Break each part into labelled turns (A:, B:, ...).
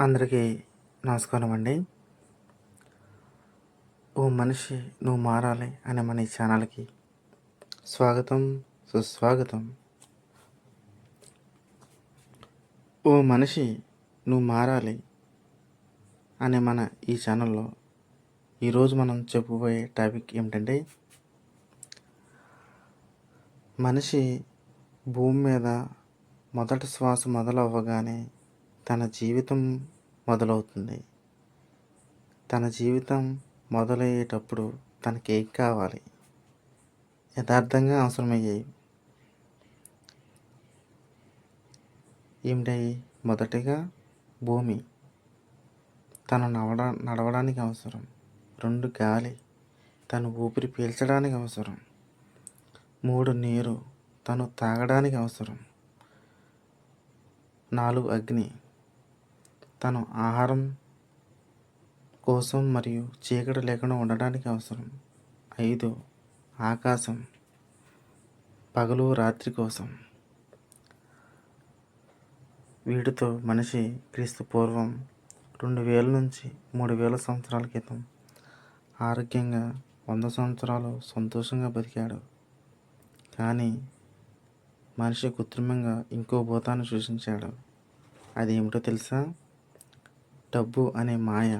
A: అందరికీ నమస్కారం అండి. ఓ మనిషి నువ్వు మారాలి అనే మన ఈ ఛానల్కి స్వాగతం, సుస్వాగతం. ఓ మనిషి నువ్వు మారాలి అనే మన ఈ ఛానల్లో ఈరోజు మనం చెప్పబోయే టాపిక్ ఏమిటంటే, మనిషి భూమి మీద మొదటి శ్వాస మొదలవ్వగానే తన జీవితం మొదలవుతుంది. తన జీవితం మొదలయ్యేటప్పుడు తనకేం కావాలి, యథార్థంగా అవసరమయ్యాయి ఏమిటాయి? మొదటిగా భూమి తను నడవడానికి అవసరం. 2 గాలి తను ఊపిరి పీల్చడానికి అవసరం. 3 నీరు తను తాగడానికి అవసరం. 4 అగ్ని తను ఆహారం కోసం మరియు చీకటి లేకుండా ఉండడానికి అవసరం. 5 ఆకాశం పగలు రాత్రి కోసం. వీటితో మనిషి క్రీస్తు పూర్వం 2000 నుంచి 3000 సంవత్సరాల క్రితం ఆరోగ్యంగా 100 సంవత్సరాలు సంతోషంగా బతికాడు. కానీ మనిషి కృత్రిమంగా ఇంకో భూతాన్ని సృష్టించాడు. అది ఏమిటో తెలుసా? డబ్బు అనే మాయ.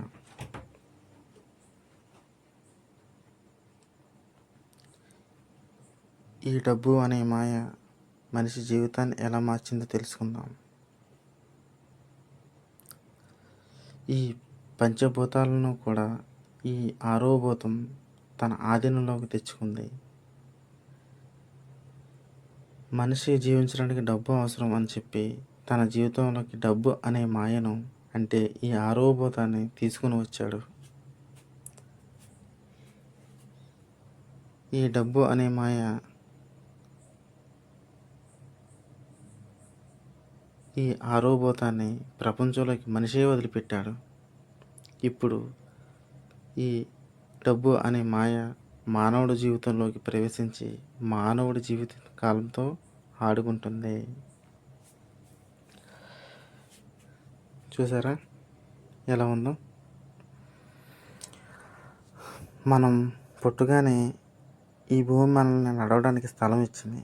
A: ఈ డబ్బు అనే మాయ మనిషి జీవితాన్ని ఎలా మార్చిందో తెలుసుకుందాం. ఈ పంచభూతాలను కూడా ఈ 6వ భూతం తన ఆధీనంలోకి తెచ్చుకుంది. మనిషి జీవించడానికి డబ్బు అవసరం అని చెప్పి తన జీవితంలోకి డబ్బు అనే మాయను, అంటే ఈ 6వ భూతాన్ని తీసుకుని వచ్చాడు. ఈ డబ్బు అనే మాయ ఈ 6వ భూతాన్ని ప్రపంచంలోకి మనిషే వదిలిపెట్టాడు. ఇప్పుడు ఈ డబ్బు అనే మాయ మానవుడి జీవితంలోకి ప్రవేశించి మానవుడి జీవిత కాలంతో ఆడుకుంటుంది. చూసారా ఎలా ఉందో? మనం పుట్టగానే ఈ భూమి మనల్ని నడవడానికి స్థలం ఇచ్చింది.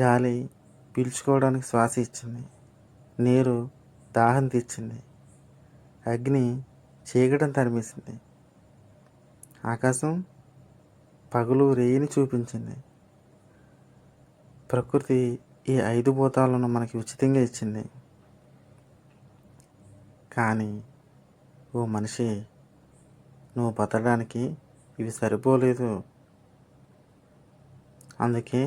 A: గాలి పీల్చుకోవడానికి శ్వాస ఇచ్చింది. నీరు దాహం తీర్చింది. అగ్ని చీకటిని తరిమేసింది. ఆకాశం పగలు రేయిని చూపించింది. ప్రకృతి ఈ 5 భూతాలను మనకి ఉచితంగా ఇచ్చింది. కానీ ఓ మనిషి, నువ్వు బతకడానికి ఇవి సరిపోలేదు. అందుకే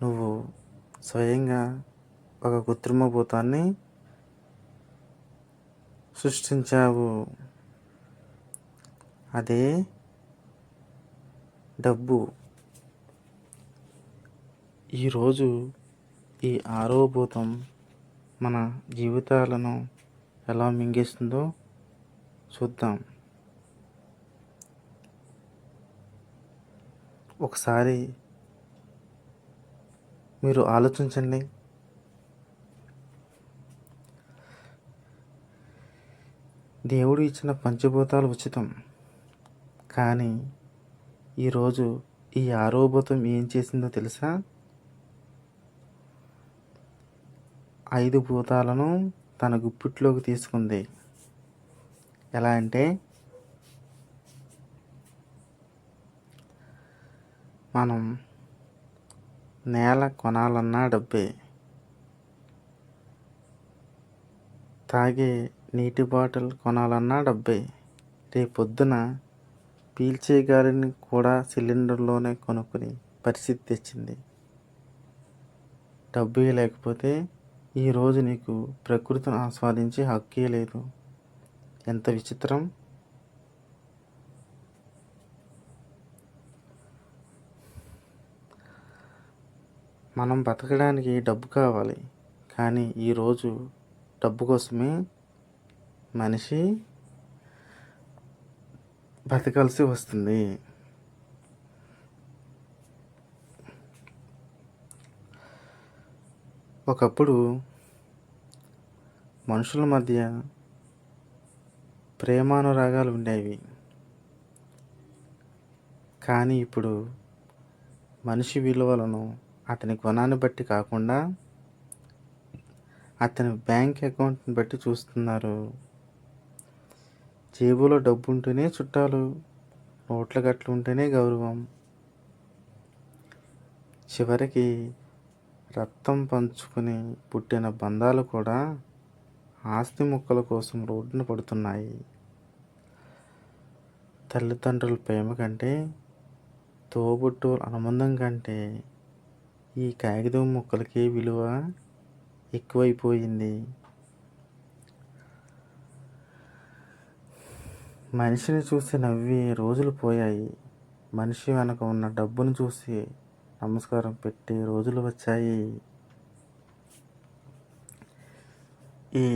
A: నువ్వు స్వయంగా ఒక కృత్రిమ భూతాన్ని సృష్టించావు. అదే డబ్బు. ఈరోజు ఈ 6వ భూతం మన జీవితాలను ఎలా మింగేస్తుందో చూద్దాం. ఒకసారి మీరు ఆలోచించండి. దేవుడు ఇచ్చిన పంచభూతాలు ఉచితం. కానీ ఈరోజు ఈ 6వ భూతం ఏం చేసిందో తెలుసా? 5 భూతాలను తన గుప్పిట్లోకి తీసుకుంది. ఎలా అంటే, మనం నేల కొనాలన్నా డబ్బే, తాగే నీటి బాటిల్ కొనాలన్నా డబ్బే, రేపొద్దున పీల్చే గాలిని కూడా సిలిండర్లోనే కొనుక్కుని పరిస్థితి తెచ్చింది. డబ్బే లేకపోతే ఈరోజు నీకు ప్రకృతిని ఆస్వాదించే హక్కే లేదు. ఎంత విచిత్రం! మనం బతకడానికి డబ్బు కావాలి. కానీ ఈరోజు డబ్బు కోసమే మనిషి బతకాల్సి వస్తుంది. ఒకప్పుడు మనుషుల మధ్య ప్రేమానురాగాలు ఉండేవి. కానీ ఇప్పుడు మనిషి విలువలను అతని గుణాన్ని బట్టి కాకుండా అతని బ్యాంక్ అకౌంట్ని బట్టి చూస్తున్నారు. జేబులో డబ్బు ఉంటేనే చుట్టాలు, నోట్ల గట్లు ఉంటేనే గౌరవం. చివరికి రక్తం పంచుకుని పుట్టిన బంధాలు కూడా ఆస్తి ముక్కల కోసం రోడ్డున పడుతున్నాయి. తల్లిదండ్రుల ప్రేమ కంటే, తోబుట్టువుల అనుబంధం కంటే ఈ కాగితం ముక్కలకి విలువ ఎక్కువైపోయింది. మనిషిని చూసి నవ్వే రోజులు పోయాయి. మనిషి వెనక ఉన్న డబ్బును చూసి నమస్కారం పెట్టే రోజులు వచ్చాయి. ఈ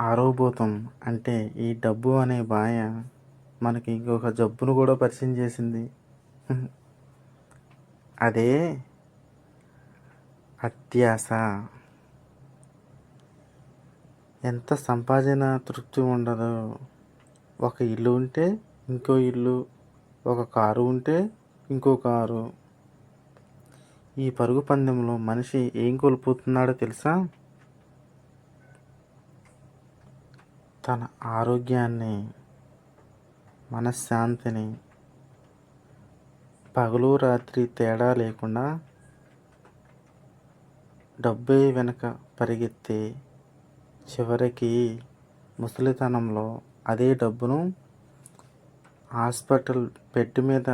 A: ఆరోభూతం అంటే ఈ డబ్బు అనే మాయ మనకి ఇంకొక జబ్బును కూడా పరిచయం చేసింది. అదే అత్యాశ. ఎంత సంపాదన తృప్తి ఉండదు. ఒక ఇల్లు ఉంటే ఇంకో ఇల్లు, ఒక కారు ఉంటే ఇంకో కారు. ఈ పరుగు పందెంలో మనిషి ఏం కోల్పోతున్నాడో తెలుసా? తన ఆరోగ్యాన్ని, మనశ్శాంతిని. పగలు రాత్రి తేడా లేకుండా డబ్బే వెనక పరిగెత్తి చివరికి ముసలితనంలో అదే డబ్బును హాస్పిటల్ బెడ్ మీద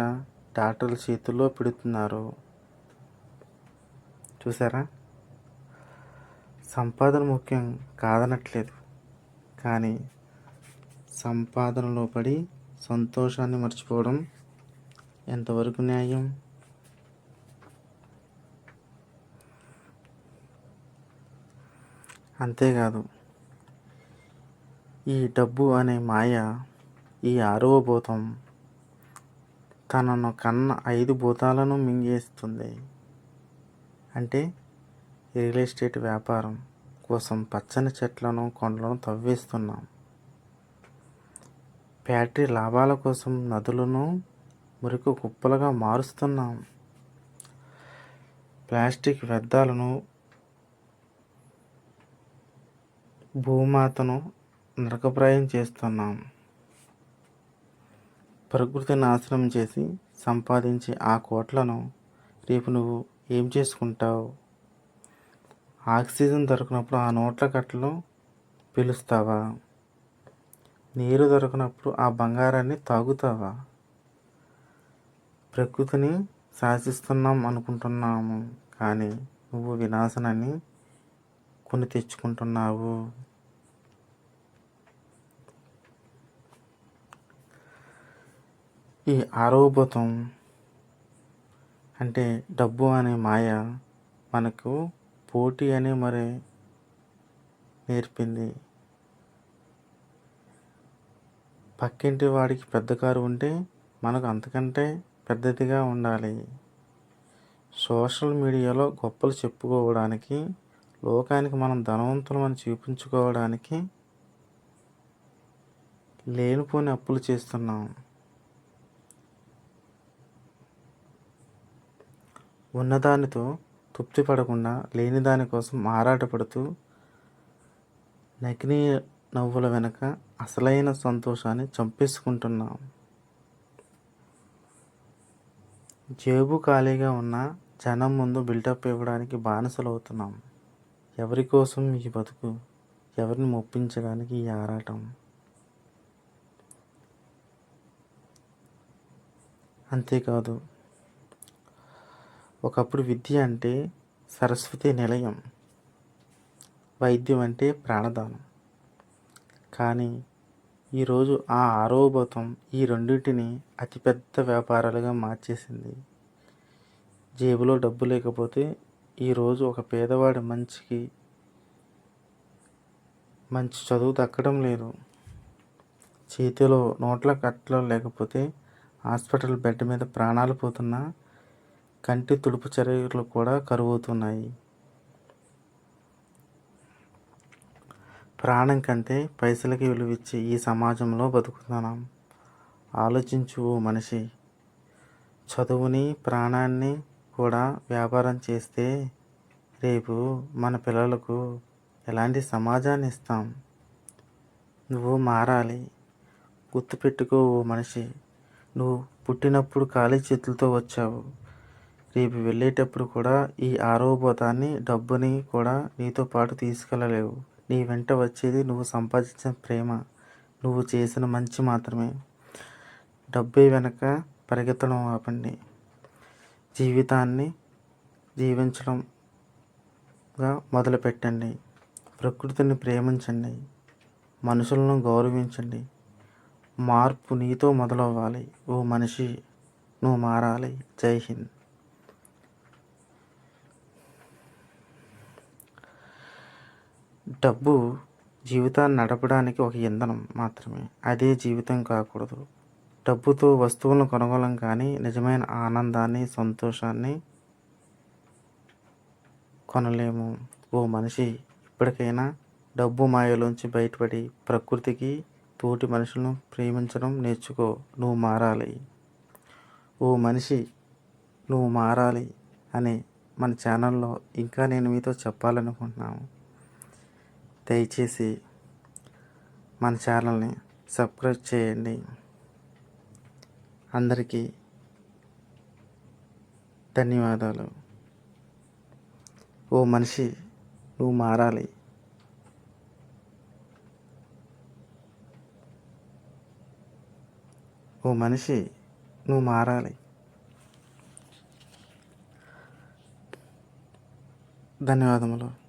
A: డాక్టర్ల చేతుల్లో పెడుతున్నారు. చూసారా? సంపాదన ముఖ్యం కాదనట్లేదు, కానీ సంపాదనలో పడి సంతోషాన్ని మర్చిపోవడం ఎంతవరకు న్యాయం? అంతేకాదు, ఈ డబ్బు అనే మాయ, ఈ ఆరవ భూతం తనను కన్న 5 భూతాలను మింగేస్తుంది. అంటే రియల్ ఎస్టేట్ వ్యాపారం కోసం పచ్చని చెట్లను, కొండలను తవ్వేస్తున్నాం. ఫ్యాక్టరీ లాభాల కోసం నదులను మురికి కుప్పలుగా మారుస్తున్నాం. ప్లాస్టిక్ వ్యర్థాలను భూమాతను నరకప్రాయం చేస్తున్నాం. ప్రకృతి నాశనం చేసి సంపాదించే ఆ కోట్లను రేపు నువ్వు ఏం చేసుకుంటావు? ఆక్సిజన్ దొరికినప్పుడు ఆ నోట్ల కట్టలు పీలుస్తావా? నీరు దొరికినప్పుడు ఆ బంగారాన్ని తాగుతావా? ప్రకృతిని శాసిస్తున్నాం అనుకుంటున్నాము, కానీ నువ్వు వినాశనాన్ని కొని తెచ్చుకుంటున్నావు. ఈ ఆరోభూతం అంటే డబ్బు అనే మాయ మనకు పోటీ అనే మరి నేర్పింది. పక్కింటి వాడికి పెద్ద కారు ఉంటే మనకు అంతకంటే పెద్దదిగా ఉండాలి. సోషల్ మీడియాలో గొప్పలు చెప్పుకోవడానికి, లోకానికి మనం ధనవంతులమని చూపించుకోవడానికి లేనిపోని అప్పులు చేస్తున్నాం. ఉన్నదానితో తృప్తి పడకుండా లేని దానికోసం ఆరాటపడుతూ నకిలీ నవ్వుల వెనక అసలైన సంతోషాన్ని చంపేసుకుంటున్నాం. జేబు ఖాళీగా ఉన్న జనం ముందు బిల్డప్ ఇవ్వడానికి బానిసలు అవుతున్నాం. ఎవరి కోసం ఈ బతుకు? ఎవరిని మెప్పించడానికి ఈ ఆరాటం? అంతేకాదు, ఒకప్పుడు విద్య అంటే సరస్వతి నిలయం, వైద్యం అంటే ప్రాణదానం. కానీ ఈరోజు ఆ ఆరోభూతం ఈ రెండింటిని అతిపెద్ద వ్యాపారాలుగా మార్చేసింది. జేబులో డబ్బు లేకపోతే ఈరోజు ఒక పేదవాడి మంచి చదువు దక్కడం లేదు. చేతిలో నోట్ల కట్టలు లేకపోతే హాస్పిటల్ బెడ్ మీద ప్రాణాలు పోతున్నా కంటి తుడుపు చర్యలు కూడా కరువవుతున్నాయి. ప్రాణం కంటే పైసలకి విలువిచ్చే ఈ సమాజంలో బతుకుతున్నాం. ఆలోచించు ఓ మనిషి. చదువుని, ప్రాణాన్ని కూడా వ్యాపారం చేస్తే రేపు మన పిల్లలకు ఎలాంటి సమాజాన్ని ఇస్తాం? నువ్వు మారాలి. గుర్తుపెట్టుకో ఓ మనిషి. నువ్వు పుట్టినప్పుడు ఖాళీ చేతులతో వచ్చావు. రేపు వెళ్ళేటప్పుడు కూడా ఈ ఆరోబోతాన్ని, డబ్బుని కూడా నీతో పాటు తీసుకెళ్ళలేవు. నీ వెంట వచ్చేది నువ్వు సంపాదించిన ప్రేమ, నువ్వు చేసిన మంచి మాత్రమే. డబ్బే వెనక పరిగెత్తడం ఆపండి. జీవితాన్ని జీవించడంగా మొదలుపెట్టండి. ప్రకృతిని ప్రేమించండి. మనుషులను గౌరవించండి. మార్పు నీతో మొదలవ్వాలి. ఓ మనిషి, నువ్వు మారాలి. జై హింద్. డబ్బు జీవితాన్ని నడపడానికి ఒక ఇంధనం మాత్రమే. అదే జీవితం కాకూడదు. డబ్బుతో వస్తువులను కొనగలం, కానీ నిజమైన ఆనందాన్ని, సంతోషాన్ని కొనలేము. ఓ మనిషి, ఇప్పటికైనా డబ్బు మాయలోంచి బయటపడి ప్రకృతికి, తోటి మనుషులను ప్రేమించడం నేర్చుకో. నువ్వు మారాలి. ఓ మనిషి, నువ్వు మారాలి అని మన ఛానల్లో ఇంకా నేను మీతో చెప్పాలనుకుంటున్నాను. దయచేసి మన ఛానల్ని సబ్స్క్రైబ్ చేయండి. అందరికీ ధన్యవాదాలు. ఓ మనిషి, నువ్వు మారాలి. ఓ మనిషి, నువ్వు మారాలి. ధన్యవాదములు.